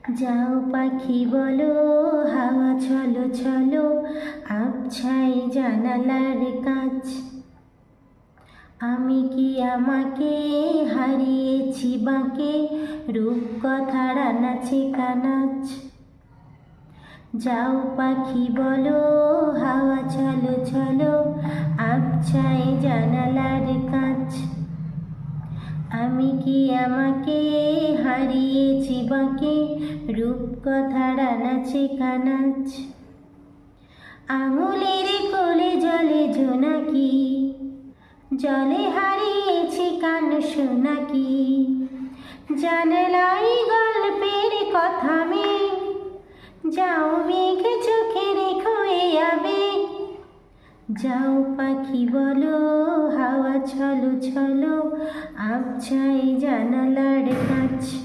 যাও পাখি বলো, হাওয়া ছলো ছলো, আবছাই জানালার কাছ। আমি কি আমাকে হারিয়েছি বাঁকে, রূপকথার নাচে কানাচ। যাও পাখি বলো, হাওয়া ছলো ছলো, আবছাই জানালার কাছ। আমি কি আমাকে হারিয়েছি বাঁকে, রূপকথার নাচে কানাচ। আঙুলের কোলে জলে জোনাকি, জলে হারিয়েছি কান শোনাকি। জানলাই গল্পের কথা মেঘ, যাও মেঘ চোখে রেখো এ আবেগ। যাও পাখি বলো, হাওয়া ছলো ছলো, আবছাই জানালার কাছ।